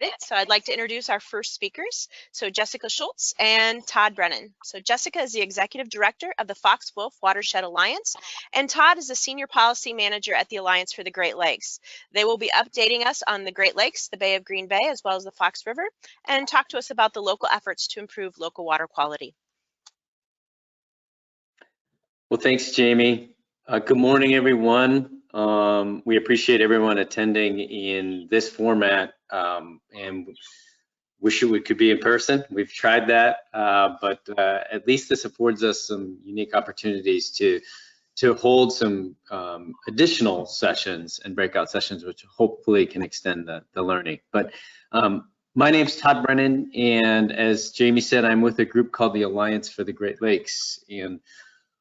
bit, so I'd like to introduce our first speakers. So Jessica Schultz and Todd Brennan. So Jessica is the Executive Director of the Fox Wolf Watershed Alliance, and Todd is the Senior Policy Manager at the Alliance for the Great Lakes. They will be updating us on the Great Lakes, the Bay of Green Bay, as well as the Fox River, and talk to us about the local efforts to improve local water quality. Well, thanks, Jamie. Good morning, everyone. We appreciate everyone attending in this format, and wish we could be in person. We've tried that, but at least this affords us some unique opportunities to hold some additional sessions and breakout sessions, which hopefully can extend the learning. But my name's Todd Brennan, and as Jamie said, I'm with a group called the Alliance for the Great Lakes, and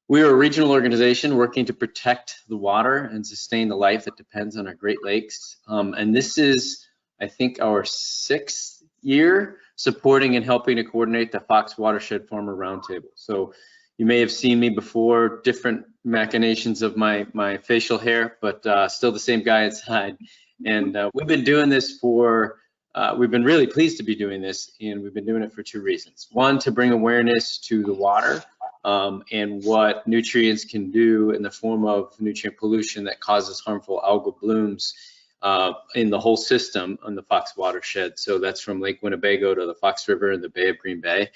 we are a regional organization working to protect the water and sustain the life that depends on our Great Lakes. And this is, I think, our 6th year supporting and helping to coordinate the Fox Watershed Farmer Roundtable. So you may have seen me before, different machinations of my facial hair, but still the same guy inside. And we've been doing this for, we've been really pleased to be doing this, and we've been doing it for 2 reasons. One, to bring awareness to the water and what nutrients can do in the form of nutrient pollution that causes harmful algal blooms in the whole system on the Fox watershed. So that's from Lake Winnebago to the Fox River and the Bay of Green Bay,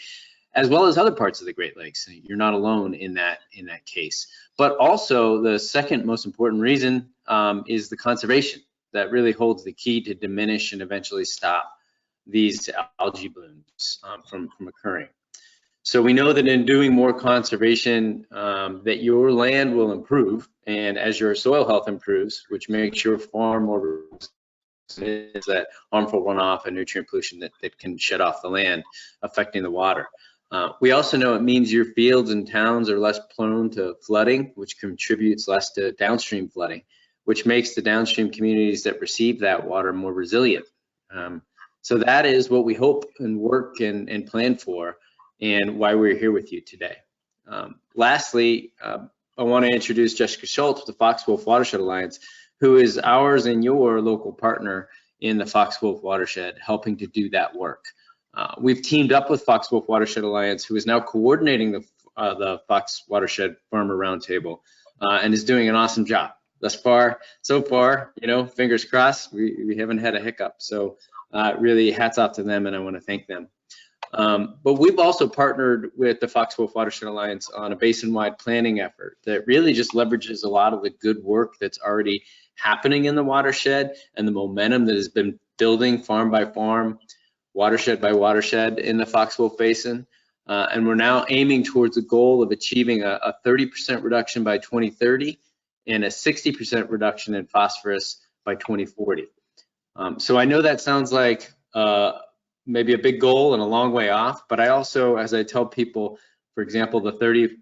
as well as other parts of the Great Lakes. You're not alone in that case. But also the second most important reason is the conservation that really holds the key to diminish and eventually stop these algae blooms from occurring. So we know that in doing more conservation, that your land will improve, and as your soil health improves, which makes your farm more resistant to that harmful runoff and nutrient pollution that can shed off the land, affecting the water. We also know it means your fields and towns are less prone to flooding, which contributes less to downstream flooding, which makes the downstream communities that receive that water more resilient. So that is what we hope and work and plan for, and why we're here with you today. Lastly, I want to introduce Jessica Schultz with the Fox Wolf Watershed Alliance, who is ours and your local partner in the Fox Wolf Watershed, helping to do that work. We've teamed up with Fox Wolf Watershed Alliance, who is now coordinating the Fox Watershed Farmer Roundtable, and is doing an awesome job. Thus far, so far, you know, fingers crossed, we haven't had a hiccup. So really hats off to them, and I want to thank them. But we've also partnered with the Fox Wolf Watershed Alliance on a basin-wide planning effort that really just leverages a lot of the good work that's already happening in the watershed and the momentum that has been building farm by farm, watershed by watershed in the Fox Wolf Basin. And we're now aiming towards a goal of achieving a 30% reduction by 2030 and a 60% reduction in phosphorus by 2040. So I know that sounds like maybe a big goal and a long way off, but I also, as I tell people, for example, the 30%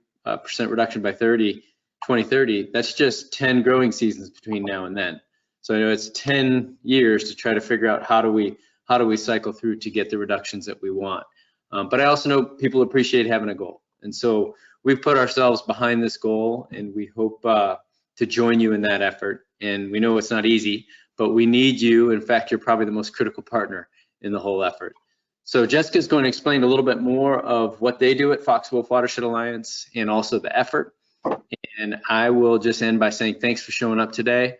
reduction by 2030, that's just 10 growing seasons between now and then. So I know it's 10 years to try to figure out how do we cycle through to get the reductions that we want. But I also know people appreciate having a goal. And so we've put ourselves behind this goal, and we hope to join you in that effort. And we know it's not easy, but we need you. In fact, you're probably the most critical partner in the whole effort. So Jessica's going to explain a little bit more of what they do at Fox Wolf Watershed Alliance and also the effort. And I will just end by saying thanks for showing up today.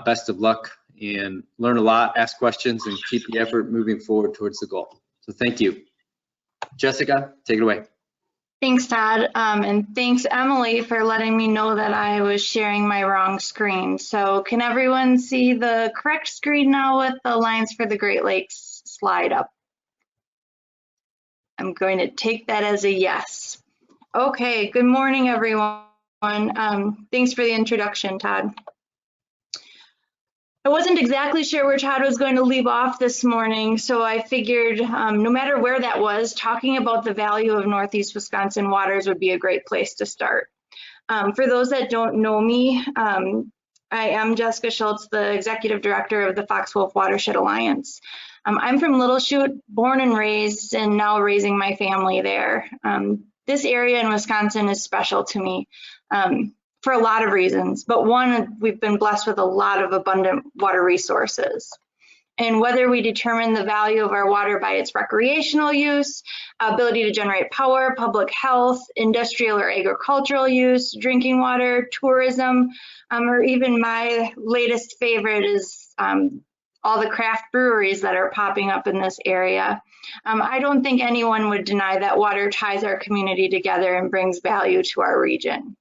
Best of luck, and learn a lot, ask questions, and keep the effort moving forward towards the goal. So thank you. Jessica, take it away. Thanks, Todd, and thanks, Emily, for letting me know that I was sharing my wrong screen. So can everyone see the correct screen now with the Alliance for the Great Lakes slide up? I'm going to take that as a yes. Okay, good morning, everyone. Thanks for the introduction, Todd. I wasn't exactly sure where Todd was going to leave off this morning, so I figured no matter where that was, talking about the value of Northeast Wisconsin waters would be a great place to start. For those that don't know me, I am Jessica Schultz, the Executive Director of the Fox Wolf Watershed Alliance. I'm from Little Chute, born and raised, and now raising my family there. This area in Wisconsin is special to me. For a lot of reasons, but one, we've been blessed with a lot of abundant water resources. and whether we determine the value of our water by its recreational use, ability to generate power, public health, industrial or agricultural use, drinking water, tourism, or even my latest favorite is all the craft breweries that are popping up in this area. I don't think anyone would deny that water ties our community together and brings value to our region.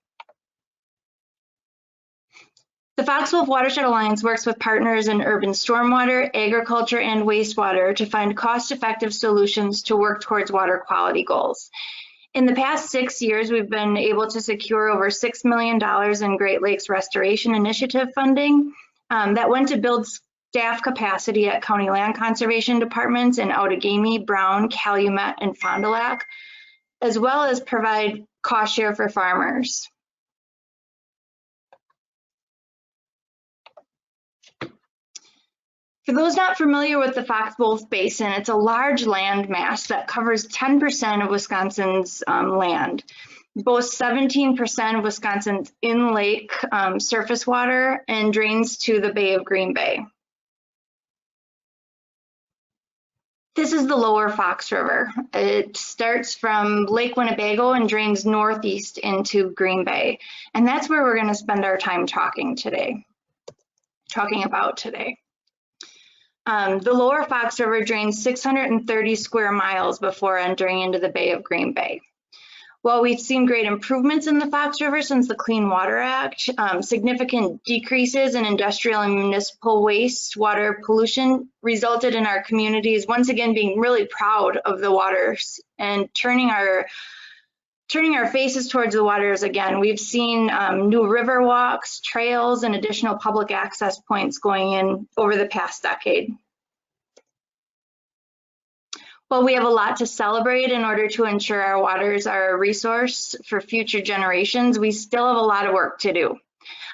The Fox Wolf Watershed Alliance works with partners in urban stormwater, agriculture, and wastewater to find cost-effective solutions to work towards water quality goals. In the past 6 years, we've been able to secure over $6 million in Great Lakes Restoration Initiative funding that went to build staff capacity at county land conservation departments in Outagamie, Brown, Calumet, and Fond du Lac, as well as provide cost share for farmers. For those not familiar with the Fox Wolf Basin, it's a large land mass that covers 10% of Wisconsin's land, boasts 17% of Wisconsin's in-lake surface water, and drains to the Bay of Green Bay. This is the lower Fox River. It starts from Lake Winnebago and drains northeast into Green Bay. And that's where we're going to spend our time talking about today. The lower Fox River drains 630 square miles before entering into the Bay of Green Bay. While we've seen great improvements in the Fox River since the Clean Water Act, significant decreases in industrial and municipal wastewater pollution resulted in our communities once again being really proud of the waters and turning our faces towards the waters again. We've seen new river walks, trails, and additional public access points going in over the past decade. While we have a lot to celebrate in order to ensure our waters are a resource for future generations, we still have a lot of work to do.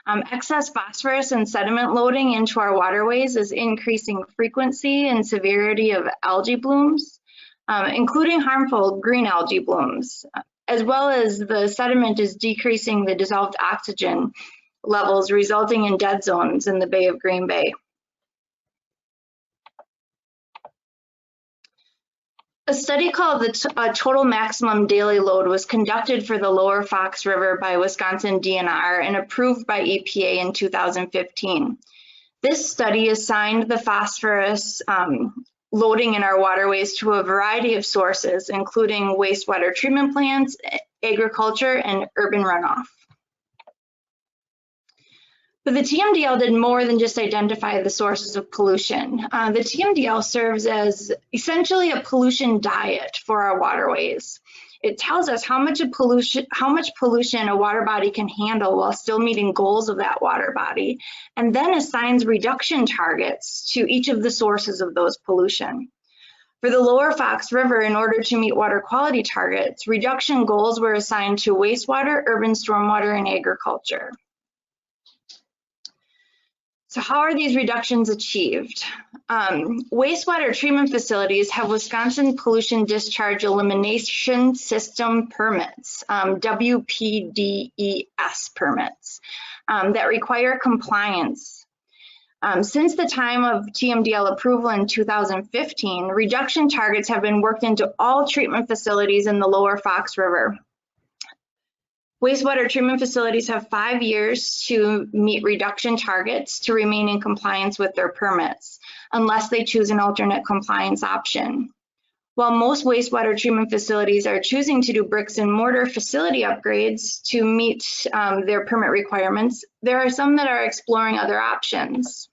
Excess phosphorus and sediment loading into our waterways is increasing frequency and severity of algae blooms, including harmful green algae blooms, as well as the sediment is decreasing the dissolved oxygen levels, resulting in dead zones in the Bay of Green Bay. A study called the Total Maximum Daily Load was conducted for the lower Fox River by Wisconsin DNR and approved by EPA in 2015. This study assigned the phosphorus loading in our waterways to a variety of sources, including wastewater treatment plants, agriculture, and urban runoff. But the TMDL did more than just identify the sources of pollution. The TMDL serves as essentially a pollution diet for our waterways. It tells us how much pollution a water body can handle while still meeting goals of that water body, and then assigns reduction targets to each of the sources of those pollution. For the lower Fox River, in order to meet water quality targets, reduction goals were assigned to wastewater, urban stormwater, and agriculture. So how are these reductions achieved? Wastewater treatment facilities have Wisconsin Pollution Discharge Elimination System permits, WPDES permits, that require compliance. Since the time of TMDL approval in 2015, reduction targets have been worked into all treatment facilities in the lower Fox River. Wastewater treatment facilities have 5 years to meet reduction targets to remain in compliance with their permits, unless they choose an alternate compliance option. While most wastewater treatment facilities are choosing to do bricks and mortar facility upgrades to meet their permit requirements, there are some that are exploring other options.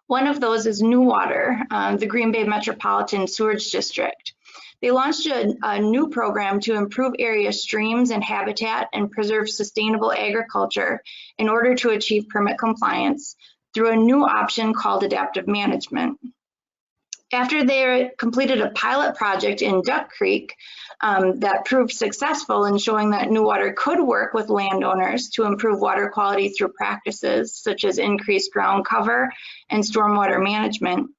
One of those is New Water, the Green Bay Metropolitan Sewerage District. They launched a new program to improve area streams and habitat and preserve sustainable agriculture in order to achieve permit compliance through a new option called adaptive management. After they completed a pilot project in Duck Creek that proved successful in showing that New Water could work with landowners to improve water quality through practices such as increased ground cover and stormwater management,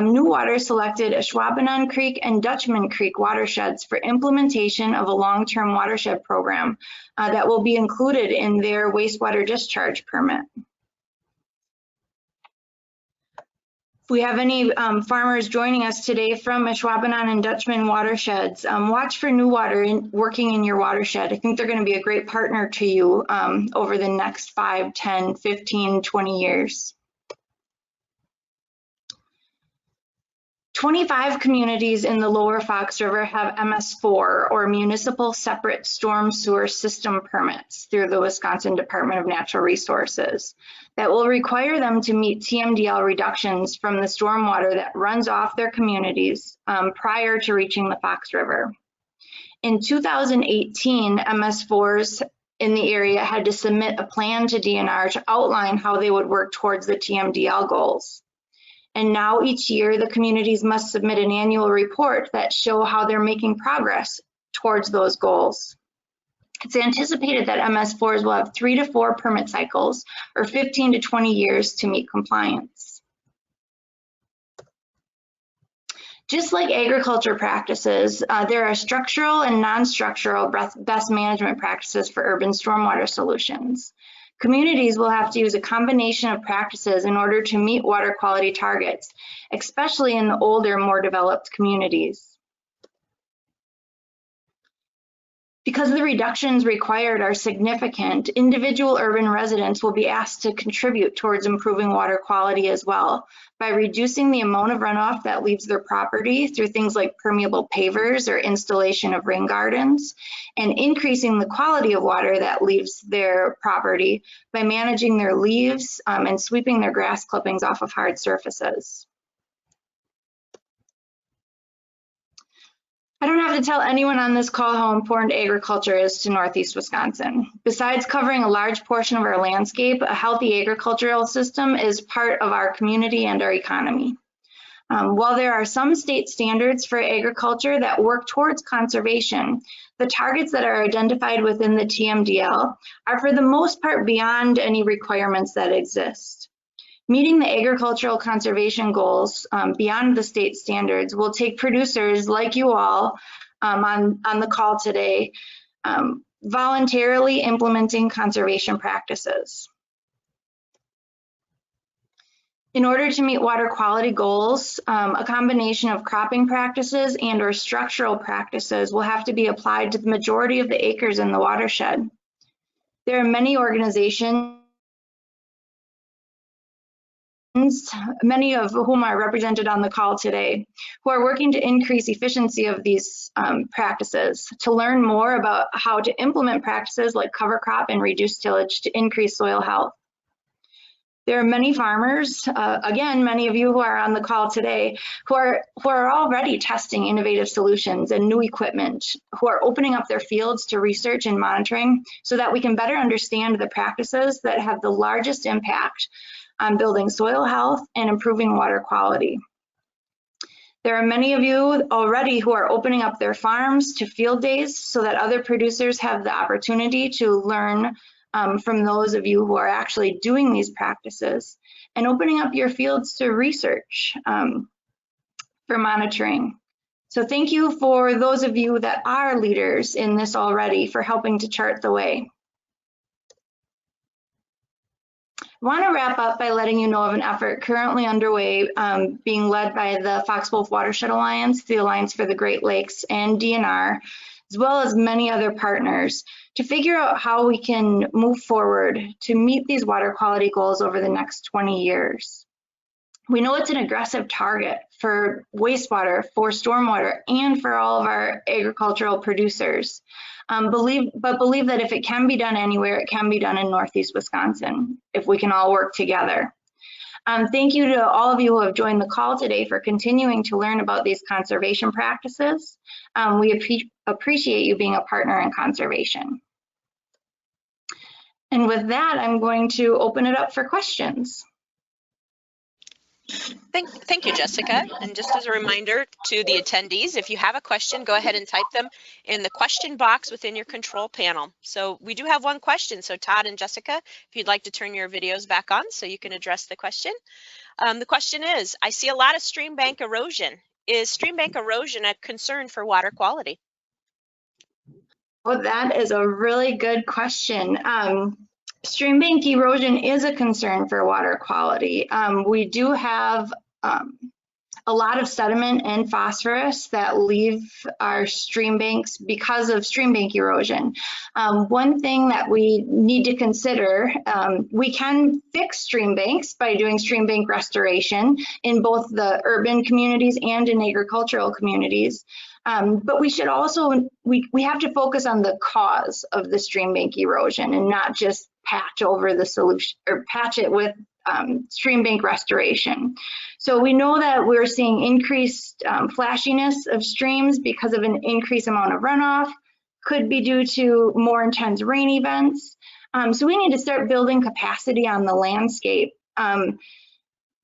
New Water selected Ashwaubenon Creek and Dutchman Creek watersheds for implementation of a long-term watershed program that will be included in their wastewater discharge permit. we have any farmers joining us today from Ashwaubenon and Dutchman watersheds, watch for new water working in your watershed. I think they're going to be a great partner to you over the next 5, 10, 15, 20 years. 25 communities in the lower Fox River have MS4 or Municipal Separate Storm Sewer System permits through the Wisconsin Department of Natural Resources that will require them to meet TMDL reductions from the stormwater that runs off their communities prior to reaching the Fox River. In 2018, MS4s in the area had to submit a plan to DNR to outline how they would work towards the TMDL goals. And now each year, the communities must submit an annual report that show how they're making progress towards those goals. It's anticipated that MS4s will have 3 to 4 permit cycles or 15 to 20 years to meet compliance. Just like agriculture practices, there are structural and non-structural best management practices for urban stormwater solutions. Communities will have to use a combination of practices in order to meet water quality targets, especially in the older, more developed communities. Because the reductions required are significant, individual urban residents will be asked to contribute towards improving water quality as well by reducing the amount of runoff that leaves their property through things like permeable pavers or installation of rain gardens, and increasing the quality of water that leaves their property by managing their leaves and sweeping their grass clippings off of hard surfaces. I don't have to tell anyone on this call how important agriculture is to Northeast Wisconsin. Besides covering a large portion of our landscape, a healthy agricultural system is part of our community and our economy. While there are some state standards for agriculture that work towards conservation, the targets that are identified within the TMDL are for the most part beyond any requirements that exist. Meeting the agricultural conservation goals beyond the state standards will take producers like you all on the call today voluntarily implementing conservation practices. In order to meet water quality goals, a combination of cropping practices and or structural practices will have to be applied to the majority of the acres in the watershed. There are many organizations, many of whom are represented on the call today, who are working to increase efficiency of these practices. To learn more about how to implement practices like cover crop and reduced tillage to increase soil health. There are many farmers, again, many of you who are on the call today, who are already testing innovative solutions and new equipment, who are opening up their fields to research and monitoring so that we can better understand the practices that have the largest impact on building soil health and improving water quality. There are many of you already who are opening up their farms to field days so that other producers have the opportunity to learn from those of you who are actually doing these practices, and opening up your fields to research for monitoring. So thank you for those of you that are leaders in this already for helping to chart the way. I want to wrap up by letting you know of an effort currently underway being led by the Fox Wolf Watershed Alliance, the Alliance for the Great Lakes, and DNR, as well as many other partners, to figure out how we can move forward to meet these water quality goals over the next 20 years. We know it's an aggressive target for wastewater, for stormwater, and for all of our agricultural producers. But believe that if it can be done anywhere, it can be done in Northeast Wisconsin, if we can all work together. Thank you to all of you who have joined the call today for continuing to learn about these conservation practices. We appreciate you being a partner in conservation. And with that, I'm going to open it up for questions. Thank you, Jessica. And just as a reminder to the attendees, if you have a question, go ahead and type them in the question box within your control panel. So we do have one question. So Todd and Jessica, if you'd like to turn your videos back on so you can address the question. The question is, I see a lot of stream bank erosion. Is stream bank erosion a concern for water quality? Well, that is a really good question. Stream bank erosion is a concern for water quality. We do have a lot of sediment and phosphorus that leave our stream banks because of stream bank erosion. One thing that we need to consider, we can fix stream banks by doing stream bank restoration in both the urban communities and in agricultural communities. But we should also, we have to focus on the cause of the stream bank erosion and not just patch over the solution or patch it with stream bank restoration. So we know that we're seeing increased flashiness of streams because of an increased amount of runoff, could be due to more intense rain events. So we need to start building capacity on the landscape,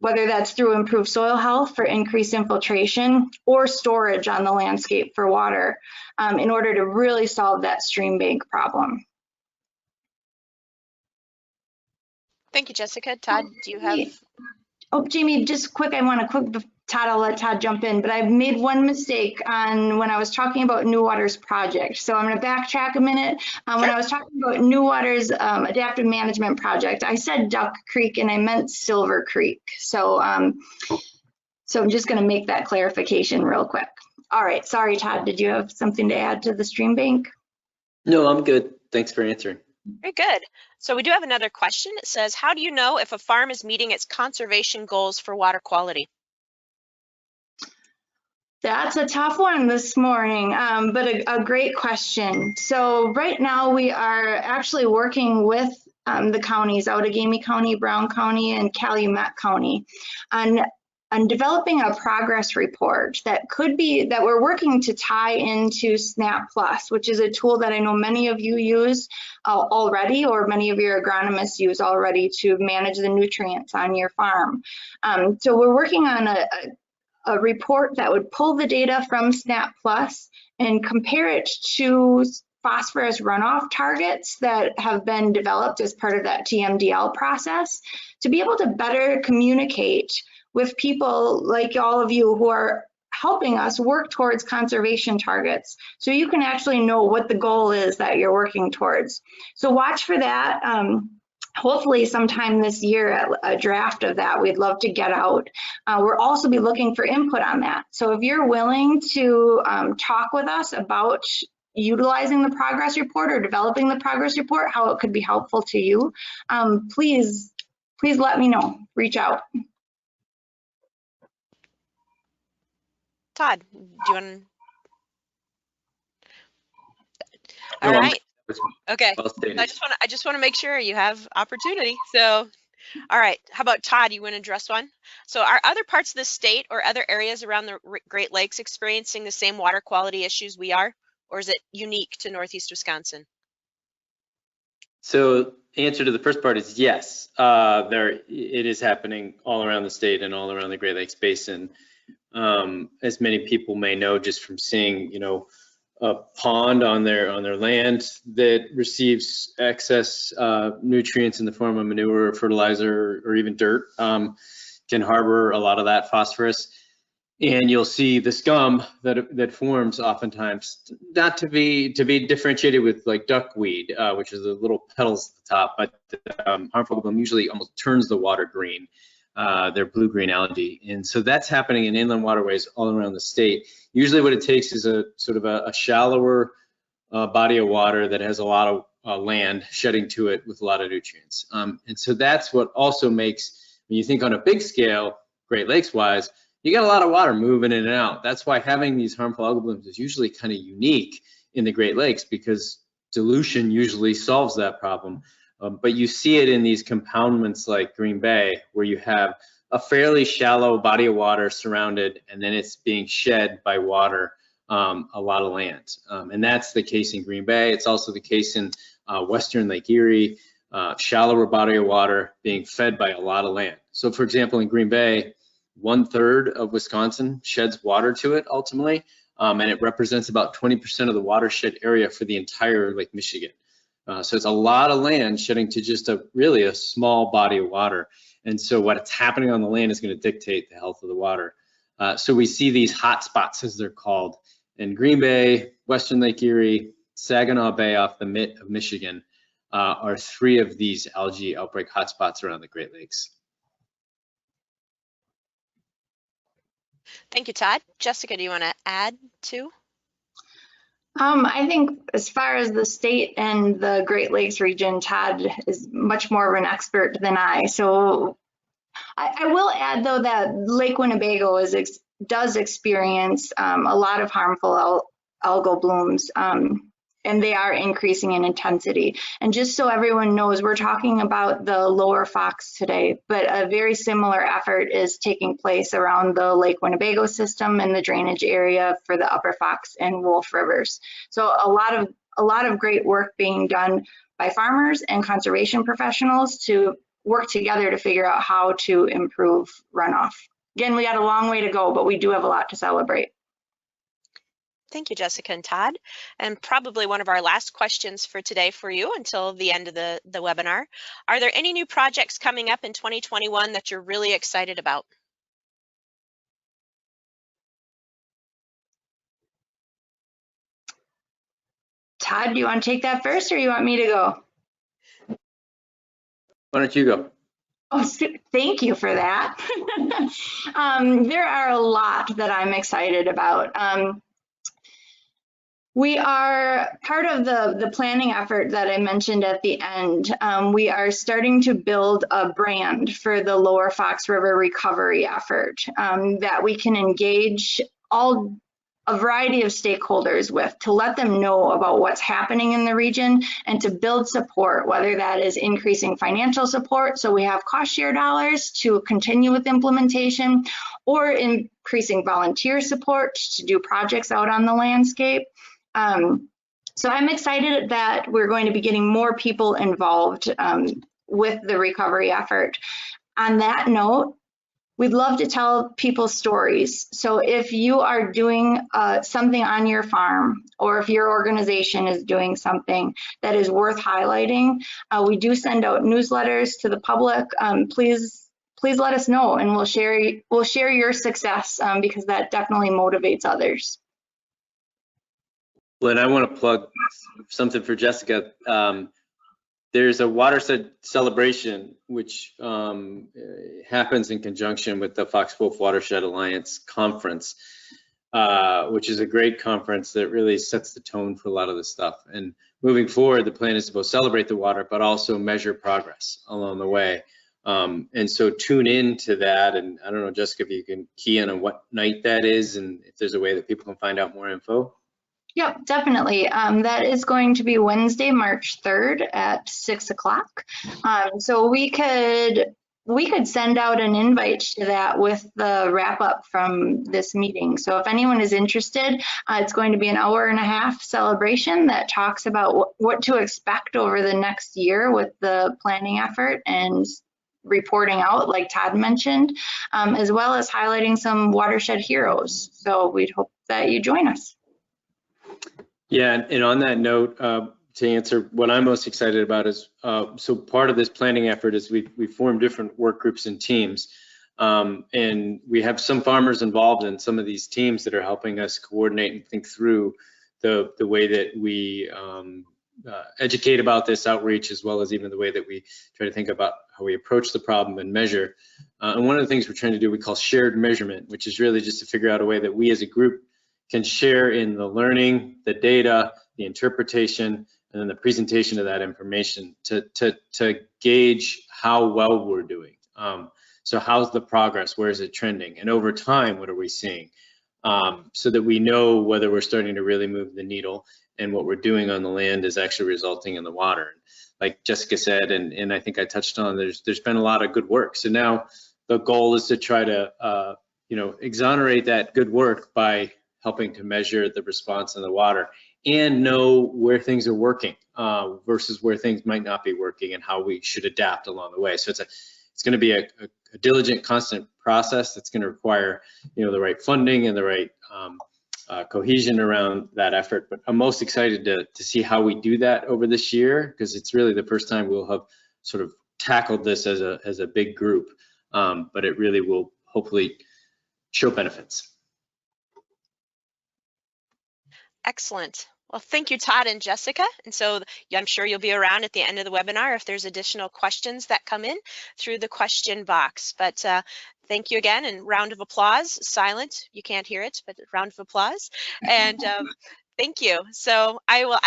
whether that's through improved soil health for increased infiltration or storage on the landscape for water in order to really solve that stream bank problem. Thank you, Jessica. Todd, do you have? Oh, Jamie, just quick, I want to Todd, I'll let Todd jump in, but I've made one mistake on when I was talking about New Waters project. So I'm going to backtrack a minute. When I was talking about New Waters adaptive management project, I said Duck Creek and I meant Silver Creek. So, so I'm just going to make that clarification real quick. All right, sorry, Todd, did you have something to add to the stream bank? No, I'm good. Thanks for answering. Very good. So we do have another question. It says, how do you know if a farm is meeting its conservation goals for water quality? That's a tough one this morning, but a great question. So right now we are actually working with the counties, Outagamie County, Brown County, and Calumet County on developing a progress report that could be, that we're working to tie into SNAP Plus, which is a tool that I know many of you use already, or many of your agronomists use already to manage the nutrients on your farm. So we're working on a report that would pull the data from SNAP Plus and compare it to phosphorus runoff targets that have been developed as part of that TMDL process to be able to better communicate with people like all of you who are helping us work towards conservation targets, so you can actually know what the goal is that you're working towards. So watch for that. Hopefully sometime this year, a draft of that we'd love to get out. We'll also be looking for input on that. So if you're willing to talk with us about utilizing the progress report or developing the progress report, how it could be helpful to you, please let me know, reach out. Todd, do you want to? All right. Okay. I just want to make sure you have opportunity. So, all right. How about Todd? You want to address one? So, are other parts of the state or other areas around the Great Lakes experiencing the same water quality issues we are, or is it unique to Northeast Wisconsin? So, answer to the first part is yes. It is happening all around the state and all around the Great Lakes Basin. As many people may know just from seeing, a pond on their land that receives excess nutrients in the form of manure or fertilizer or even dirt can harbor a lot of that phosphorus. And you'll see the scum that forms oftentimes, not to be differentiated with like duckweed, which is the little petals at the top, but harmful algae usually almost turns the water green. They're blue-green algae. And so that's happening in inland waterways all around the state. Usually what it takes is a sort of a shallower body of water that has a lot of land shedding to it with a lot of nutrients. And so that's what also makes, when you think on a big scale, Great Lakes-wise, you got a lot of water moving in and out. That's why having these harmful algal blooms is usually kind of unique in the Great Lakes, because dilution usually solves that problem. But you see it in these compoundments like Green Bay, where you have a fairly shallow body of water surrounded, and then it's being shed by water a lot of land. And that's the case in Green Bay. It's also the case in Western Lake Erie, shallower body of water being fed by a lot of land. So for example, in Green Bay, 1/3 of Wisconsin sheds water to it ultimately, and it represents about 20% of the watershed area for the entire Lake Michigan. So it's a lot of land shedding to just really a small body of water. And so what's happening on the land is going to dictate the health of the water. So we see these hot spots, as they're called, in Green Bay, Western Lake Erie, Saginaw Bay off the mitt of Michigan are 3 of these algae outbreak hotspots around the Great Lakes. Thank you, Todd. Jessica, do you want to add to? I think as far as the state and the Great Lakes region, Todd is much more of an expert than I. So I will add, though, that Lake Winnebago does experience a lot of harmful algal blooms, and they are increasing in intensity. And just so everyone knows, we're talking about the lower Fox today, but a very similar effort is taking place around the Lake Winnebago system and the drainage area for the upper Fox and Wolf rivers. So a lot of great work being done by farmers and conservation professionals to work together to figure out how to improve runoff. Again, we got a long way to go, but we do have a lot to celebrate. Thank you, Jessica and Todd. And probably one of our last questions for today for you until the end of the webinar. Are there any new projects coming up in 2021 that you're really excited about? Todd, do you want to take that first, or you want me to go? Why don't you go? Oh, thank you for that. There are a lot that I'm excited about. We are part of the planning effort that I mentioned at the end. We are starting to build a brand for the Lower Fox River recovery effort that we can engage a variety of stakeholders with, to let them know about what's happening in the region and to build support, whether that is increasing financial support so we have cost share dollars to continue with implementation, or increasing volunteer support to do projects out on the landscape. So I'm excited that we're going to be getting more people involved with the recovery effort. On that note, we'd love to tell people stories. So if you are doing something on your farm, or if your organization is doing something that is worth highlighting, we do send out newsletters to the public. Please let us know, and we'll share your success because that definitely motivates others. Well, and I want to plug something for Jessica. There's a watershed celebration, which happens in conjunction with the Fox Wolf Watershed Alliance conference, which is a great conference that really sets the tone for a lot of this stuff. And moving forward, the plan is to both celebrate the water, but also measure progress along the way. And so tune in to that. And I don't know, Jessica, if you can key in on what night that is, and if there's a way that people can find out more info. Yep, definitely. That is going to be Wednesday, March 3rd at 6 o'clock. So we could send out an invite to that with the wrap up from this meeting. So if anyone is interested, it's going to be an 1.5-hour celebration that talks about what to expect over the next year with the planning effort and reporting out, like Todd mentioned, as well as highlighting some watershed heroes. So we'd hope that you join us. Yeah, and on that note, to answer what I'm most excited about is, so part of this planning effort is we form different work groups and teams, and we have some farmers involved in some of these teams that are helping us coordinate and think through the way that we educate about this outreach, as well as even the way that we try to think about how we approach the problem and measure. And one of the things we're trying to do, we call shared measurement, which is really just to figure out a way that we as a group can share in the learning, the data, the interpretation, and then the presentation of that information to gauge how well we're doing. So how's the progress? Where is it trending? And over time, what are we seeing? So that we know whether we're starting to really move the needle and what we're doing on the land is actually resulting in the water. Like Jessica said, and I think I touched on, there's been a lot of good work. So now the goal is to try to exonerate that good work by helping to measure the response in the water and know where things are working versus where things might not be working and how we should adapt along the way. So it's going to be a diligent, constant process that's going to require the right funding and the right cohesion around that effort. But I'm most excited to see how we do that over this year, because it's really the first time we'll have sort of tackled this as a big group, but it really will hopefully show benefits. Excellent. Well, thank you, Todd and Jessica. And so I'm sure you'll be around at the end of the webinar if there's additional questions that come in through the question box. But thank you again, and round of applause. Silent, you can't hear it, but round of applause. And thank you. So I will